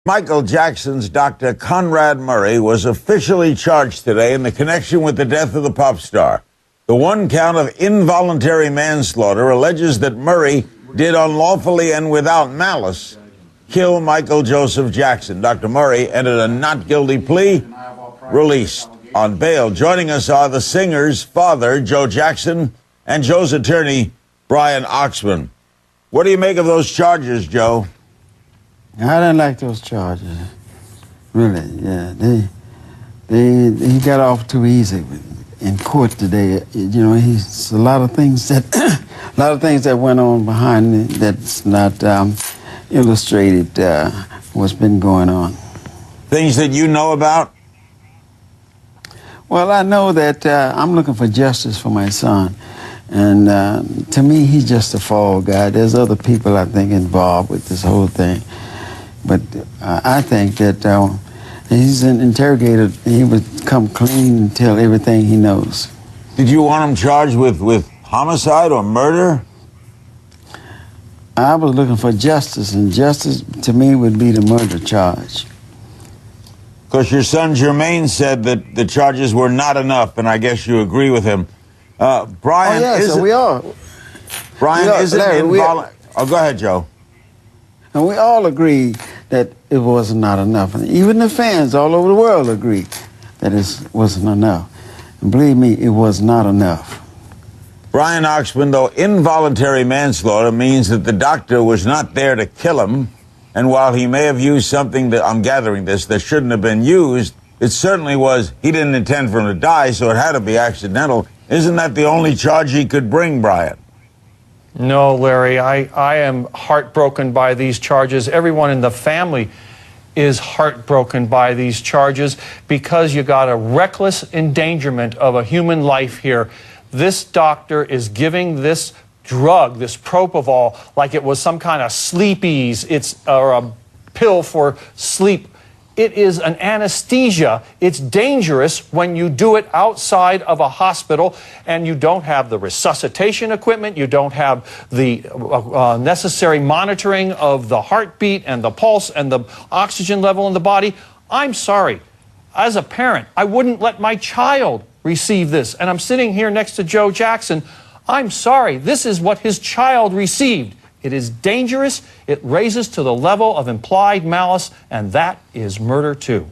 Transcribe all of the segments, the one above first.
Michael Jackson's Dr. Conrad Murray was officially charged today in the connection with the death of the pop star. The one count of involuntary manslaughter alleges that Murray did unlawfully and without malice kill Michael Joseph Jackson. Dr. Murray entered a not guilty plea, released on bail. Joining us are the singer's father, Joe Jackson, and Joe's attorney, Brian Oxman. What do you make of those charges, Joe? I didn't like those charges, really. Yeah, he got off too easy in court today. You know, he's a lot of things that went on behind it that's not illustrated what's been going on. Things that you know about? Well, I know that I'm looking for justice for my son, and to me, he's just a fall guy. There's other people I think involved with this whole thing. But I think that he's an interrogator. He would come clean and tell everything he knows. Did you want him charged with homicide or murder? I was looking for justice, and justice to me would be the murder charge. Because your son Jermaine said that the charges were not enough, and I guess you agree with him. Brian, so we are. Brian, is it involuntary? Oh, go ahead, Joe. And we all agree that it was not enough. And even the fans all over the world agree that it wasn't enough. And believe me, it was not enough. Brian Oxman, though involuntary manslaughter means that the doctor was not there to kill him, and while he may have used something that, I'm gathering this, that shouldn't have been used, it certainly was, he didn't intend for him to die, so it had to be accidental. Isn't that the only charge he could bring, Brian? No, Larry, I am heartbroken by these charges. Everyone in the family is heartbroken by these charges because you got a reckless endangerment of a human life here. This doctor is giving this drug, this propofol, like it was some kind of sleepies, or a pill for sleep. It is an anesthesia. It's dangerous when you do it outside of a hospital and you don't have the resuscitation equipment, you don't have the necessary monitoring of the heartbeat and the pulse and the oxygen level in the body. I'm sorry. As a parent, I wouldn't let my child receive this. And I'm sitting here next to Joe Jackson. I'm sorry. This is what his child received. It is dangerous. It raises to the level of implied malice, and that is murder, too.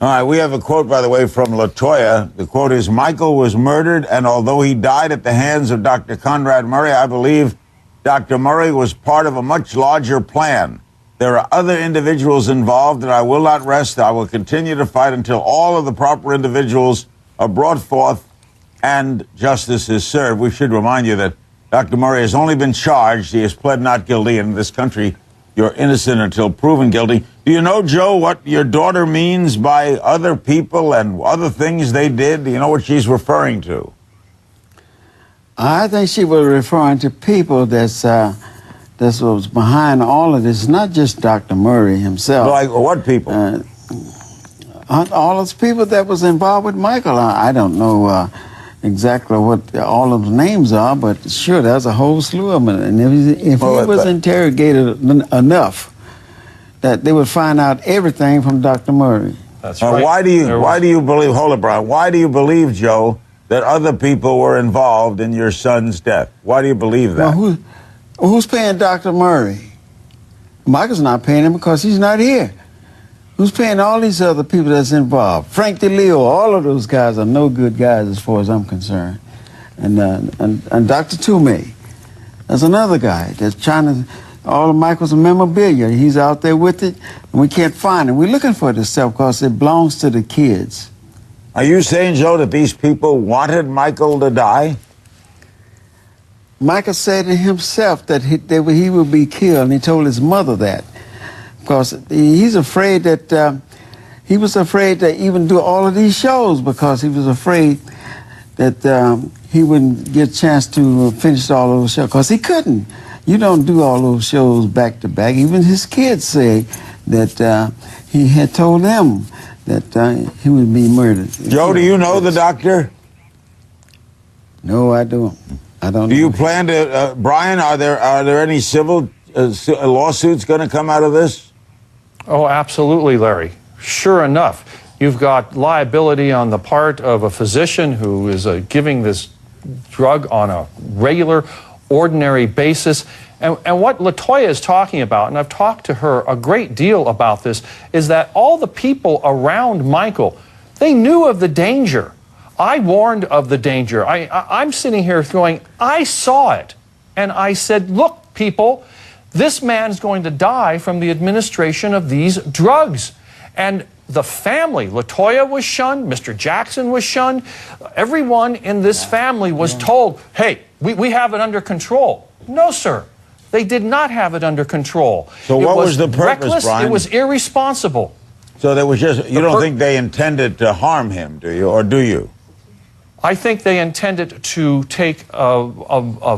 All right, we have a quote, by the way, from LaToya. The quote is, Michael was murdered, and although he died at the hands of Dr. Conrad Murray, I believe Dr. Murray was part of a much larger plan. There are other individuals involved, and I will not rest. I will continue to fight until all of the proper individuals are brought forth and justice is served. We should remind you that Dr. Murray has only been charged. He has pled not guilty. In this country, you're innocent until proven guilty. Do you know, Joe, what your daughter means by other people and other things they did? Do you know what she's referring to? I think she was referring to people that's what was behind all of this, not just Dr. Murray himself. Like what people? All those people that was involved with Michael. I don't know exactly what all of the names are, but sure, there's a whole slew of them. And if he was interrogated enough, that they would find out everything from Dr. Murray. That's right. Why do you believe, hold it, Brian, why do you believe, Joe, that other people were involved in your son's death? Why do you believe that? Well, who's paying Dr. Murray? Michael's not paying him because he's not here. Who's paying all these other people that's involved? Frank DeLeo, all of those guys are no good guys as far as I'm concerned. And Dr. Toomey, there's another guy that's trying to, all of Michael's memorabilia, he's out there with it, and we can't find it. We're looking for this stuff because it belongs to the kids. Are you saying, Joe, that these people wanted Michael to die? Michael said to himself that he would be killed, and he told his mother that. Because he's afraid that, he was afraid to even do all of these shows because he was afraid that he wouldn't get a chance to finish all those shows. Because he couldn't. You don't do all those shows back to back. Even his kids say that he had told them that he would be murdered. Joe, do you know the doctor? No, I don't. I don't. Do you plan to, Brian? Are there any civil lawsuits going to come out of this? Oh, absolutely, Larry. Sure enough, you've got liability on the part of a physician who is giving this drug on a regular, ordinary basis. And what LaToya is talking about, and I've talked to her a great deal about this, is that all the people around Michael, they knew of the danger. I warned of the danger. I'm sitting here going, I saw it. And I said, look, people, this man's going to die from the administration of these drugs. And the family, LaToya was shunned, Mr. Jackson was shunned. Everyone in this family was told, hey, we have it under control. No, sir. They did not have it under control. So what was the purpose, reckless, Brian? It was irresponsible. So there was just, you don't think they intended to harm him, do you? Or do you? I think they intended to take a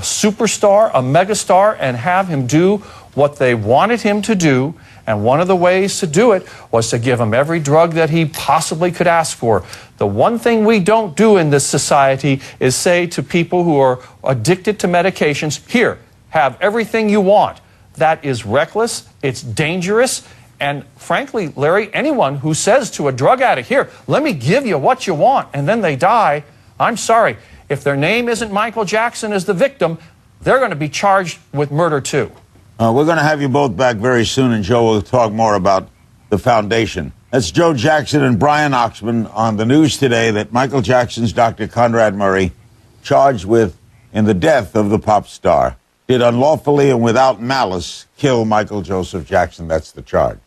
superstar, a megastar, and have him do what they wanted him to do. And one of the ways to do it was to give him every drug that he possibly could ask for. The one thing we don't do in this society is say to people who are addicted to medications, here, have everything you want. That is reckless, it's dangerous, and frankly, Larry, anyone who says to a drug addict, here, let me give you what you want, and then they die, I'm sorry. If their name isn't Michael Jackson as the victim, they're going to be charged with murder too. We're going to have you both back very soon, and Joe will talk more about the foundation. That's Joe Jackson and Brian Oxman on the news today that Michael Jackson's Dr. Conrad Murray, charged with in the death of the pop star, did unlawfully and without malice kill Michael Joseph Jackson. That's the charge.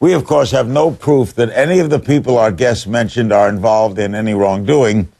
We, of course, have no proof that any of the people our guests mentioned are involved in any wrongdoing.